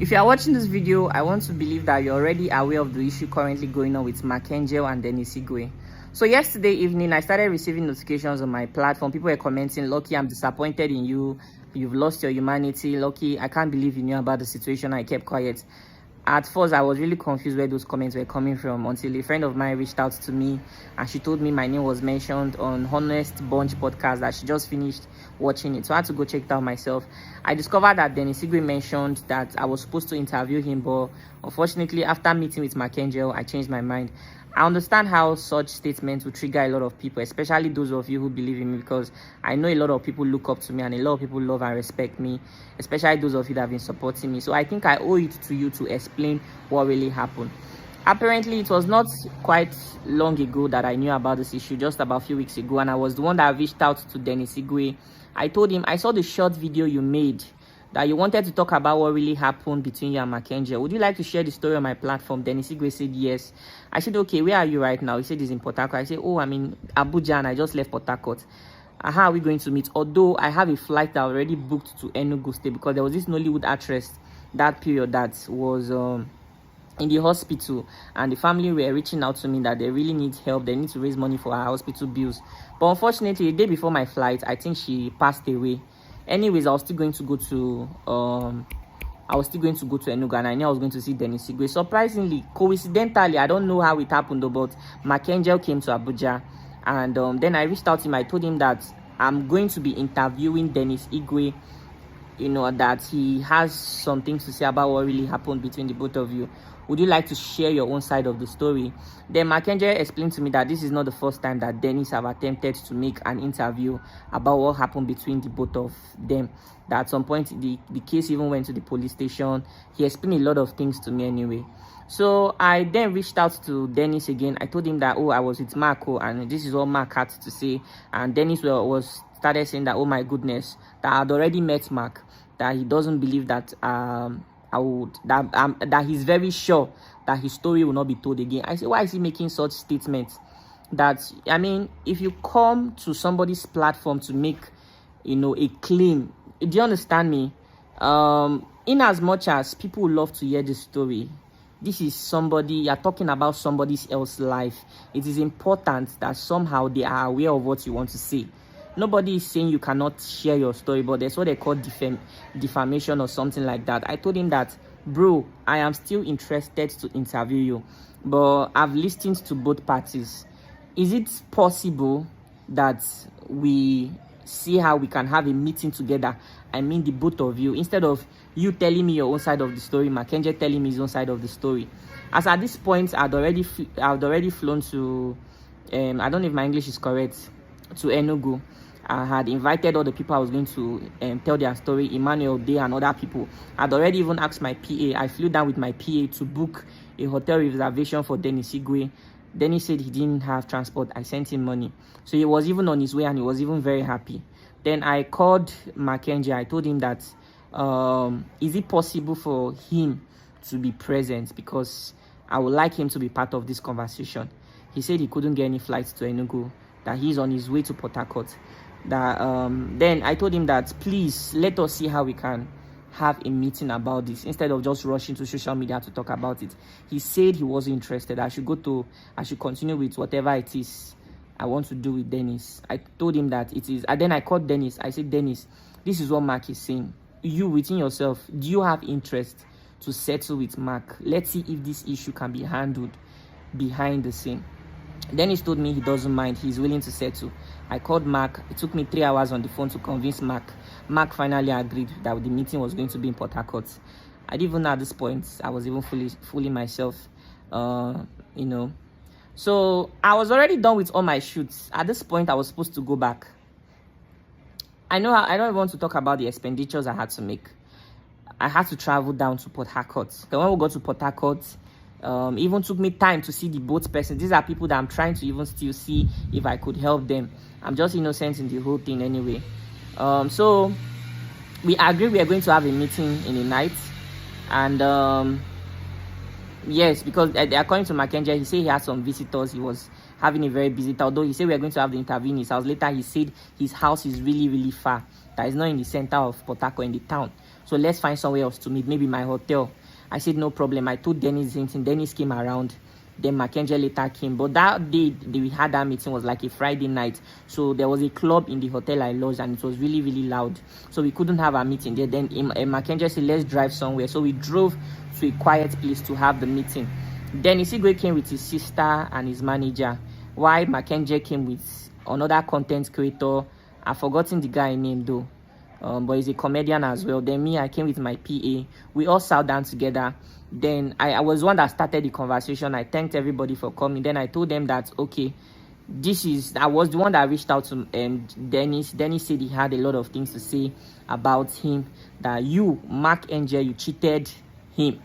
If you are watching this video, I want to believe that you're already aware of the issue currently going on with Angel and Denison Igwe. So yesterday evening, I started receiving notifications on my platform. People were commenting, "Lucky, I'm disappointed in you. You've lost your humanity. Lucky, I can't believe you knew about the situation." I kept quiet. At first, I was really confused where those comments were coming from until a friend of mine reached out to me and she told me my name was mentioned on Honest Bunch podcast, that she just finished watching it. So I had to go check it out myself. I discovered that Denison Igwe mentioned that I was supposed to interview him, but unfortunately, after meeting with Angel, I changed my mind. I understand how such statements will trigger a lot of people, especially those of you who believe in me, because I know a lot of people look up to me and a lot of people love and respect me, especially those of you that have been supporting me. So I think I owe it to you to explain what really happened. Apparently, it was not quite long ago that I knew about this issue, just about a few weeks ago, and I was the one that reached out to Denison Igwe. I told him, I saw the short video you made that you wanted to talk about what really happened between you and Angel. Would you like to share the story on my platform? Denison Igwe said yes. I said, okay, where are you right now? He said he's in Port Harcourt. I said, oh, I'm in Abuja and I just left Port Harcourt. How are we going to meet? Although I have a flight that already booked to Enugu State, because there was this Nollywood actress that period that was in the hospital, and the family were reaching out to me that they really need help. They need to raise money for her hospital bills. But unfortunately, the day before my flight, I think she passed away. Anyways, I was still going to go to Enugu, and I knew I was going to see Denison Igwe. Surprisingly, coincidentally, I don't know how it happened though, but Angel came to Abuja, and then I reached out to him. I told him that I'm going to be interviewing Denison Igwe, you know, that he has some things to say about what really happened between the both of you. Would you like to share your own side of the story? Then Angel explained to me that this is not the first time that Dennis have attempted to make an interview about what happened between the both of them. That at some point the case even went to the police station. He explained a lot of things to me anyway. So I then reached out to Dennis again. I told him that, oh, I was with Marco and this is what Mark had to say. And Dennis started saying that, oh my goodness, that I had already met Mark, that he doesn't believe that that he's very sure that his story will not be told again. I said, why is he making such statements? That, I mean, if you come to somebody's platform to make, you know, a claim, do you understand me? In as much as people love to hear the story, this is somebody, you're talking about somebody else's life. It is important that somehow they are aware of what you want to say. Nobody is saying you cannot share your story, but there's what they call defamation or something like that. I told him that, bro, I am still interested to interview you, but I've listened to both parties. Is it possible that we see how we can have a meeting together? I mean, the both of you, instead of you telling me your own side of the story, Angel telling me his own side of the story. As at this point, I'd already flown to, I don't know if my English is correct, to Enugu. I had invited all the people I was going to tell their story, Emmanuel Day and other people. I'd already even asked my PA. I flew down with my PA to book a hotel reservation for Denison Igwe. Dennis said he didn't have transport. I sent him money. So he was even on his way and he was even very happy. Then I called Angel. I told him that, is it possible for him to be present, because I would like him to be part of this conversation. He said he couldn't get any flights to Enugu, that he's on his way to Port Harcourt. That then I told him that, please let us see how we can have a meeting about this instead of just rushing to social media to talk about it. He said he wasn't interested. I should continue with whatever it is I want to do with Dennis. I told him that it is, and then I called Dennis. I said, Dennis, this is what Mark is saying. You within yourself, do you have interest to settle with Mark? Let's see if this issue can be handled behind the scene. Dennis told me he doesn't mind. He's willing to settle. I called Mark. It took me 3 hours on the phone to convince Mark. Mark finally agreed that the meeting was going to be in Port Harcourt. I didn't even know at this point. I was even fully myself, you know. So I was already done with all my shoots. At this point, I was supposed to go back. I don't want to talk about the expenditures I had to make. I had to travel down to Port Harcourt. Then when we got to Port Harcourt, even took me time to see the boat person. These are people that I'm trying to even still see if I could help them. I'm just innocent in the whole thing anyway. So we agreed we are going to have a meeting in the night, and yes, because according to Angel, he said he had some visitors. He was having a very busy time. Although he said we are going to have the interview in his house. Later he said his house is really, really far. That is not in the center of Port Harcourt, in the town. So let's find somewhere else to meet, maybe my hotel. I said, no problem. I told Dennis Zintin. Dennis came around. Then Mackenzie later came. But that day we had that meeting was like a Friday night. So there was a club in the hotel I lodged, and it was really, really loud. So we couldn't have a meeting there. Then Mackenzie said, let's drive somewhere. So we drove to a quiet place to have the meeting. Then Igwe came with his sister and his manager, while Mackenzie came with another content creator. I've forgotten the guy name though. But he's a comedian as well. Then me, I came with my PA. We all sat down together. Then I was one that started the conversation. I thanked everybody for coming. Then I told them that, okay, I was the one that reached out to Dennis. Dennis said he had a lot of things to say about him. That you, Mark Angel, you cheated him.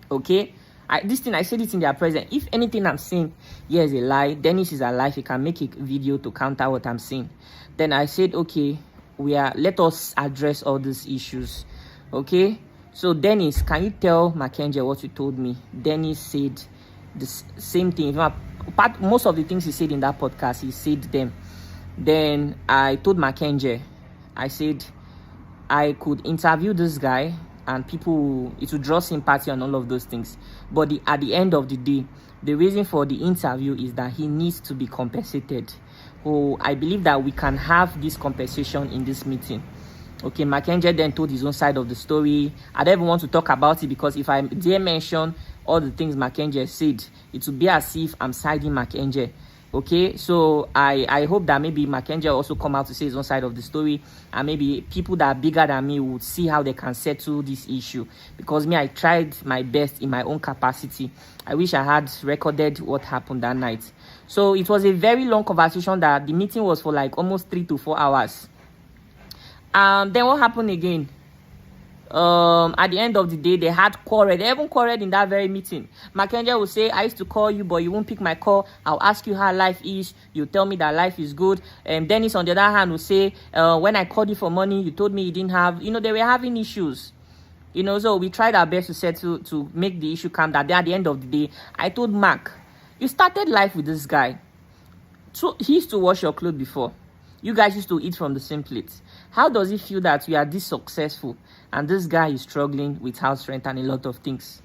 Okay? I said it in their presence. If anything I'm saying here is a lie, Dennis is alive. He can make a video to counter what I'm saying. Then I said, okay, let us address all these issues. Okay? So Dennis, can you tell Mackenzie what you told me? Dennis said the same thing. Most of the things he said in that podcast, he said them. Then I told Mackenzie, I said I could interview this guy and it would draw sympathy on all of those things. But at the end of the day, the reason for the interview is that he needs to be compensated. So I believe that we can have this compensation in this meeting. Okay, Mackenzie then told his own side of the story. I don't even want to talk about it because if I dare mention all the things Mackenzie said, it would be as if I'm siding Mackenzie. Okay, so I hope that maybe Mackenzie also come out to say his own side of the story, and maybe people that are bigger than me would see how they can settle this issue. Because me, I tried my best in my own capacity. I wish I had recorded what happened that night. So it was a very long conversation that the meeting was for like almost 3 to 4 hours. Then what happened again? At the end of the day, they had quarreled. They even quarreled in that very meeting. Mackenzie will say, I used to call you, but you won't pick my call. I'll ask you how life is. You tell me that life is good. Dennis, on the other hand, will say, when I called you for money, you told me you didn't have. They were having issues. So we tried our best to settle, to make the issue calm. That at the end of the day, I told Mark, you started life with this guy. So he used to wash your clothes before. You guys used to eat from the same plate. How does it feel that you are this successful and this guy is struggling with house rent and a lot of things?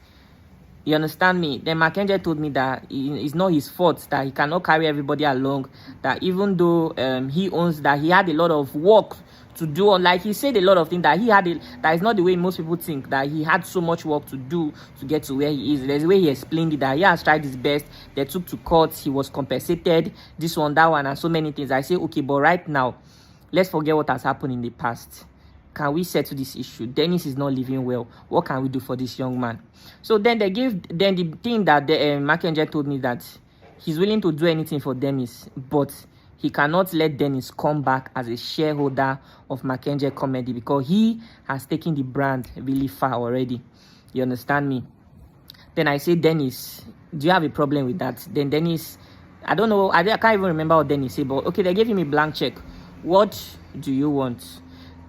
You understand me? Then Mackenzie told me that it's not his fault, that he cannot carry everybody along, that even though he owns that, he had a lot of work to do. Like he said a lot of things that that is not the way most people think, that he had so much work to do to get to where he is. There's a way he explained it, that he has tried his best. They took to court. He was compensated, this one, that one, and so many things. I say, okay, but right now, let's forget what has happened in the past. Can we settle this issue? Dennis is not living well. What can we do for this young man? So then the thing that Mackenzie told me that he's willing to do anything for Dennis, but he cannot let Dennis come back as a shareholder of Mackenzie Comedy because he has taken the brand really far already. You understand me? Then I say, Dennis, do you have a problem with that? Then Dennis, I don't know, I can't even remember what Dennis said, but okay, they gave him a blank check. What do you want?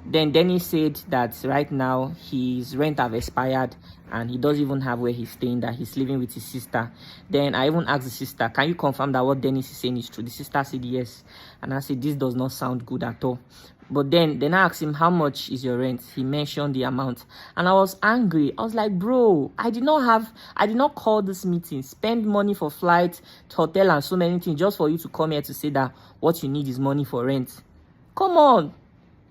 Then Dennis said that right now his rent have expired and he doesn't even have where he's staying, that he's living with his sister. Then I even asked the sister, can you confirm that what Dennis is saying is true? The sister said yes. And I said, this does not sound good at all. But then I asked him, how much is your rent? He mentioned the amount. And I was angry. I was like, bro, I did not call this meeting, spend money for flights, hotel and so many things just for you to come here to say that what you need is money for rent. Come on.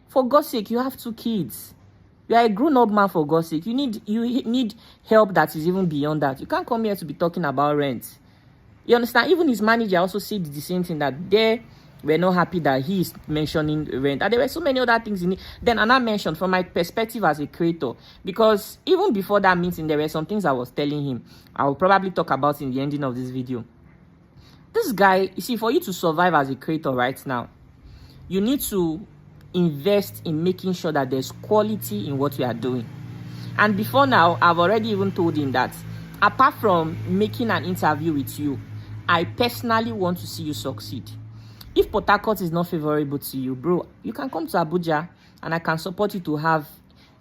For God's sake, you have 2 kids. You are a grown-up man, for God's sake. You need help that is even beyond that. You can't come here to be talking about rent. You understand? Even his manager also said the same thing, that they were not happy that he is mentioning rent. And there were so many other things in it. Then I mentioned from my perspective as a creator, because even before that meeting, there were some things I was telling him. I will probably talk about in the ending of this video. This guy, you see, for you to survive as a creator right now, you need to invest in making sure that there's quality in what you are doing. And before now, I've already even told him that apart from making an interview with you, I personally want to see you succeed. If Port Harcourt is not favorable to you, bro, you can come to Abuja and I can support you to have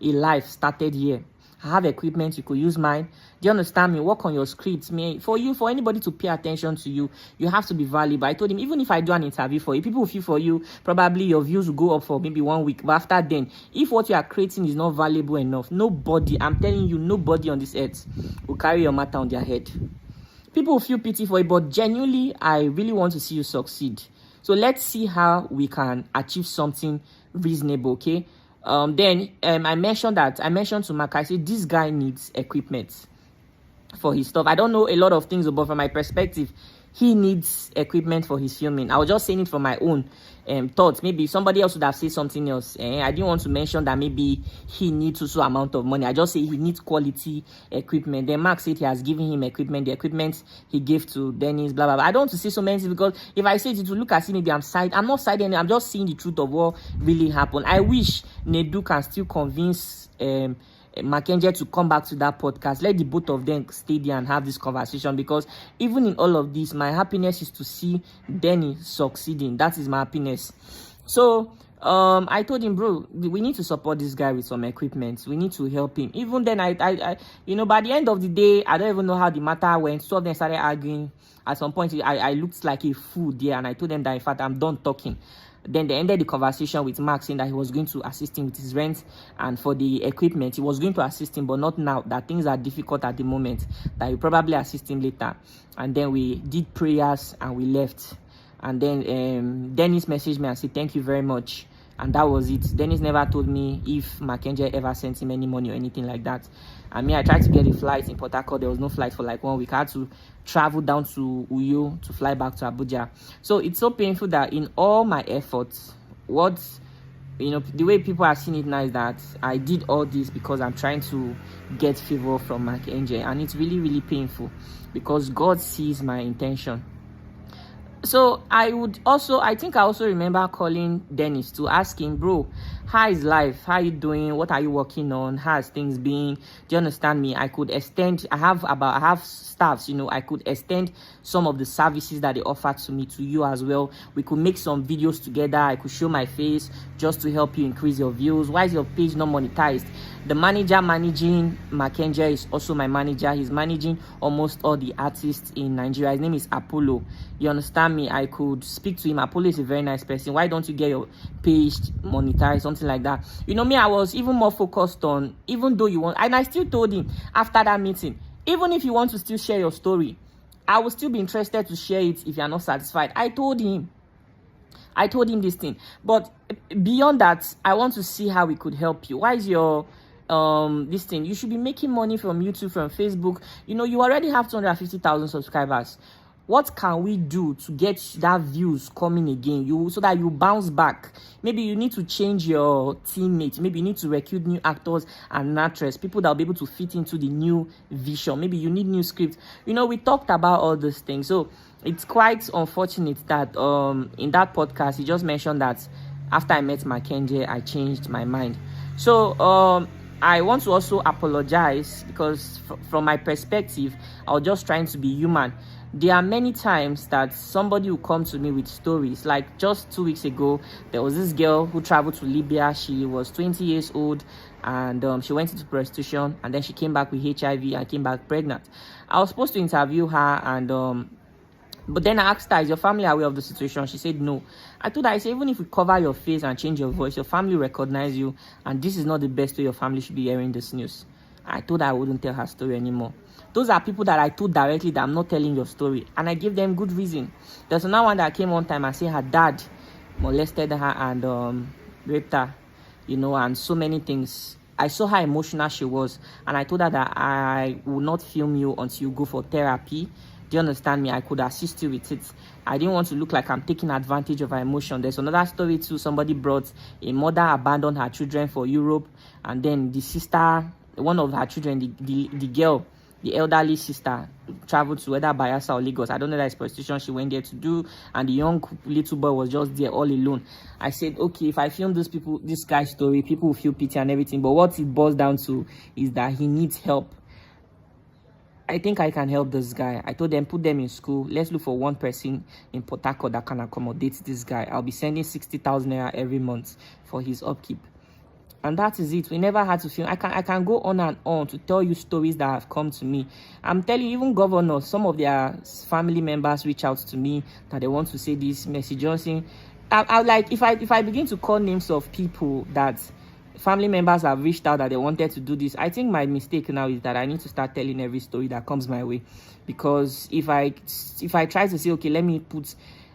a life started here. I have equipment, you could use mine. Do you understand me? Work on your scripts. For anybody to pay attention to you, you have to be valuable. I told him, even if I do an interview for you, people will feel for you, probably your views will go up for maybe 1 week. But after then, if what you are creating is not valuable enough, nobody, I'm telling you, nobody on this earth will carry your matter on their head. People will feel pity for you, but genuinely, I really want to see you succeed. So let's see how we can achieve something reasonable, okay? Then I mentioned to Mark, I said, this guy needs equipment for his stuff. I don't know a lot of things, but from my perspective, he needs equipment for his filming. I was just saying it from my own thoughts. Maybe somebody else would have said something else. I didn't want to mention that maybe he needs also amount of money. I just say he needs quality equipment. Then Mark said he has given him equipment. The equipment he gave to Dennis, blah, blah, blah. I don't want to say so many things because if I say it will look as if maybe I'm not siding. I'm just seeing the truth of what really happened. I wish Nedu can still convince Mackenzie to come back to that podcast. Let the both of them stay there and have this conversation, because even in all of this, my happiness is to see Denny succeeding. That is my happiness. So I told him, bro, we need to support this guy with some equipment. We need to help him. Even then, I you know, by the end of the day, I don't even know how the matter went. Two of them started arguing. At some point, I looked like a fool there, and I told them that in fact I'm done talking. Then they ended the conversation with Mark saying that he was going to assist him with his rent, and for the equipment, he was going to assist him, but not now, that things are difficult at the moment, that he'll probably assist him later. And then we did prayers and we left. And then Dennis messaged me and said, thank you very much. And that was it. Dennis never told me if Mackenzie ever sent him any money or anything like that. I mean, I tried to get a flight in Port Harcourt. There was no flight for like 1 week. I had to travel down to Uyo to fly back to Abuja. So it's so painful that in all my efforts, the way people are seeing it now is that I did all this because I'm trying to get favor from Mackenzie. And it's really, really painful because God sees my intention. So I think I also remember calling Dennis to ask him, bro, how is life? How are you doing? What are you working on? How has things been? Do you understand me? I have staffs, I could extend some of the services that they offer to me to you as well. We could make some videos together. I could show my face just to help you increase your views. Why is your page not monetized? The manager managing Mackenzie is also my manager. He's managing almost all the artists in Nigeria. His name is Apollo. You understand me? I could speak to him. Apollo is a very nice person. Why don't you get your page monetized? Something like that. Me, I was even more focused on, even though you want, and I still told him after that meeting, even if you want to still share your story, I will still be interested to share it if you are not satisfied. I told him this thing. But beyond that, I want to see how we could help you. Why is your this thing? You should be making money from YouTube, from Facebook. You already have 250,000 subscribers. What can we do to get that views coming again? So that you bounce back. Maybe you need to change your teammates. Maybe you need to recruit new actors and actresses, people that will be able to fit into the new vision. Maybe you need new scripts. We talked about all these things. So it's quite unfortunate that in that podcast he just mentioned that after I met Mackenzie, I changed my mind. So I want to also apologize because from my perspective, I was just trying to be human. There are many times that somebody will come to me with stories. Like just 2 weeks ago, there was this girl who traveled to Libya. She was 20 years old and she went into prostitution, and then she came back with HIV and came back pregnant. I was supposed to interview her, and but then I asked her, is your family aware of the situation? She said no. I told her, I said, even if you cover your face and change your voice, your family recognize you, and this is not the best way your family should be hearing this news. I told her I wouldn't tell her story anymore. Those are people that I told directly that I'm not telling your story, and I gave them good reason. There's another one that came one time and said her dad molested her and raped her, and so many things. I saw how emotional she was, and I told her that I will not film you until you go for therapy. Do you understand me? I could assist you with it. I didn't want to look like I'm taking advantage of her emotion. There's another story too. Somebody brought a mother abandoned her children for Europe, and then the sister, one of her children, the girl, the elderly sister, traveled to whether Bayelsa or Lagos. I don't know, that is prostitution she went there to do, and the young little boy was just there all alone. I said, okay, if I film this guy's story, people will feel pity and everything, but what it boils down to is that he needs help. I think I can help this guy. I told them, put them in school. Let's look for one person in Port Harcourt that can accommodate this guy. I'll be sending 60,000 naira every month for his upkeep. And that is it. We never had to film. I can go on and on to tell you stories that have come to me. I'm telling you, even governors, some of their family members reach out to me that they want to say this. Mercy Johnson. I like, if I begin to call names of people that family members have reached out that they wanted to do this, I think my mistake now is that I need to start telling every story that comes my way. Because if I try to say, okay, let me put,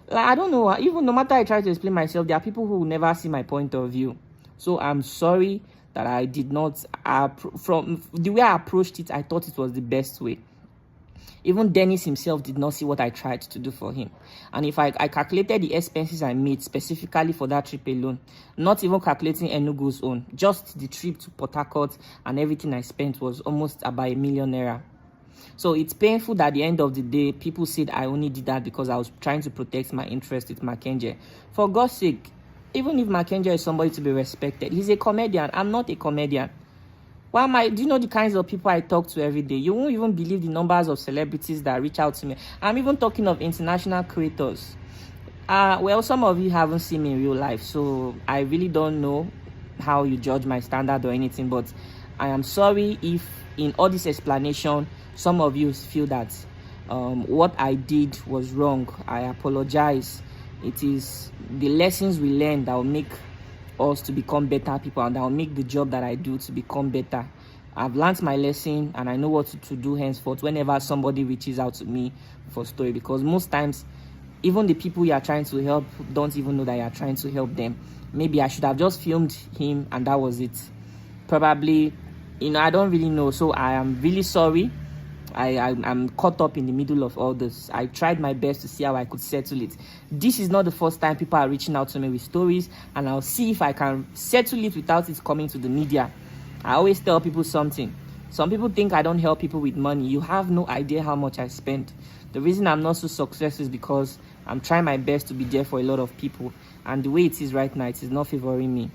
like, I don't know, even no matter I try to explain myself, there are people who will never see my point of view. So I'm sorry that I did not, from the way I approached it, I thought it was the best way. Even Dennis himself did not see what I tried to do for him. And if I calculated the expenses I made specifically for that trip alone, not even calculating Enugu's own, just the trip to Port Harcourt and everything I spent was almost about ₦1 million. So it's painful that at the end of the day, people said I only did that because I was trying to protect my interest with Mackenzie. For God's sake, even if Mackenzie is somebody to be respected, he's a comedian. I'm not a comedian. Why do you know the kinds of people I talk to every day? You won't even believe the numbers of celebrities that reach out to me. I'm even talking of international creators. Well, some of you haven't seen me in real life, so I really don't know how you judge my standard or anything, but I am sorry if in all this explanation, some of you feel that what I did was wrong. I apologize. It is the lessons we learn that will make us to become better people, and that will make the job that I do to become better. I've learned my lesson, and I know what to do henceforth whenever somebody reaches out to me for story, because most times even the people you are trying to help don't even know that you are trying to help them. Maybe I should have just filmed him and that was it. Probably, I don't really know. So I am really sorry. I'm caught up in the middle of all this. I tried my best to see how I could settle it. This is not the first time people are reaching out to me with stories, and I'll see if I can settle it without it coming to the media. I always tell people something. Some people think I don't help people with money. You have no idea how much I spend. The reason I'm not so successful is because I'm trying my best to be there for a lot of people, and the way it is right now, it is not favoring me.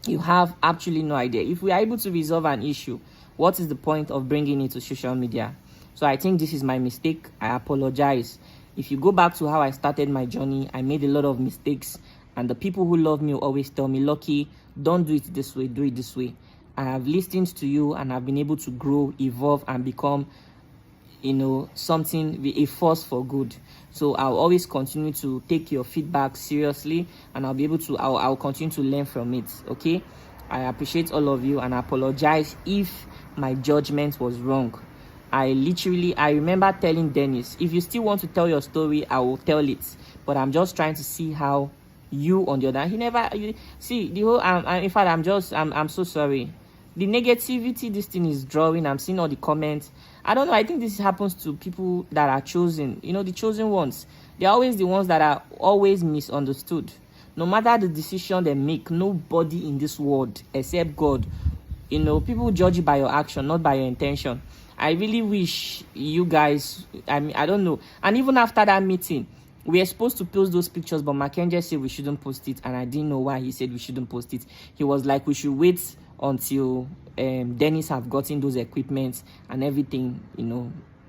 You have absolutely no idea. If we are able to resolve an issue, what is the point of bringing it to social media? So I think this is my mistake. I apologize. If you go back to how I started my journey, I made a lot of mistakes, and the people who love me will always tell me, Lucky, don't do it this way, do it this way. I have listened to you, and I've been able to grow, evolve, and become, something, a force for good. So I'll always continue to take your feedback seriously, and I'll continue to learn from it. Okay, I appreciate all of you, and I apologize if my judgment was wrong. I remember telling Dennis, if you still want to tell your story, I will tell it, but I'm just trying to see how you, on the other hand, see the whole, in fact, I'm so sorry. The negativity this thing is drawing, I'm seeing all the comments. I don't know, I think this happens to people that are chosen, the chosen ones. They're always the ones that are always misunderstood. No matter the decision they make, nobody in this world except God, people judge you by your action, not by your intention. I really wish you guys, I don't know. And even after that meeting, we were supposed to post those pictures, but Mackenzie said we shouldn't post it, and I didn't know why he said we shouldn't post it. He was like, we should wait until Dennis have gotten those equipments and everything,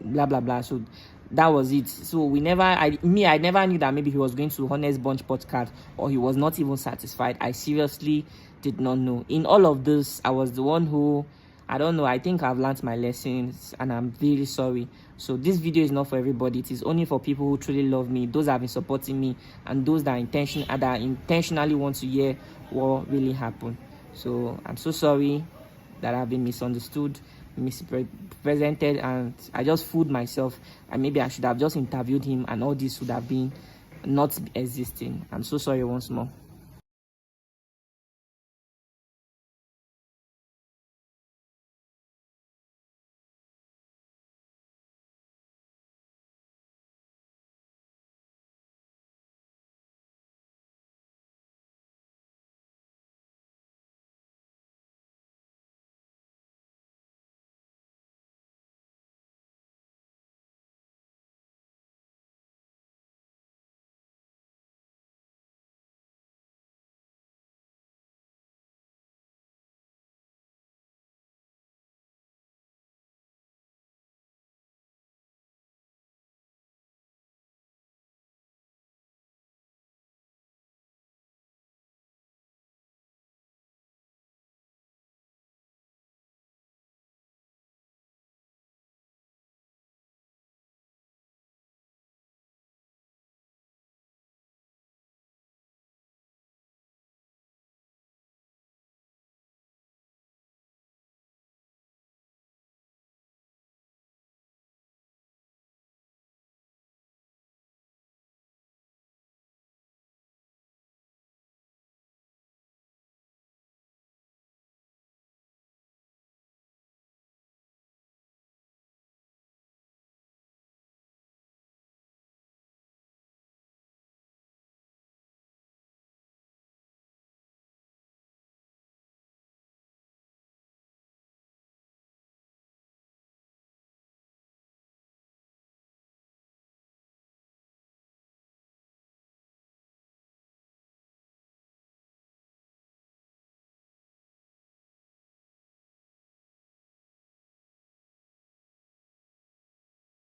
blah blah blah. So that was it. So I never knew that maybe he was going to Honest Bunch podcast, or he was not even satisfied. I seriously did not know. In all of this, I was the one who, I don't know, I think I've learned my lessons, and I'm really sorry. So this video is not for everybody. It is only for people who truly love me, those that have been supporting me, and those that intentionally want to hear what really happened. So I'm so sorry that I've been misunderstood, misrepresented, and I just fooled myself, and maybe I should have just interviewed him, and all this would have been not existing. I'm so sorry once more.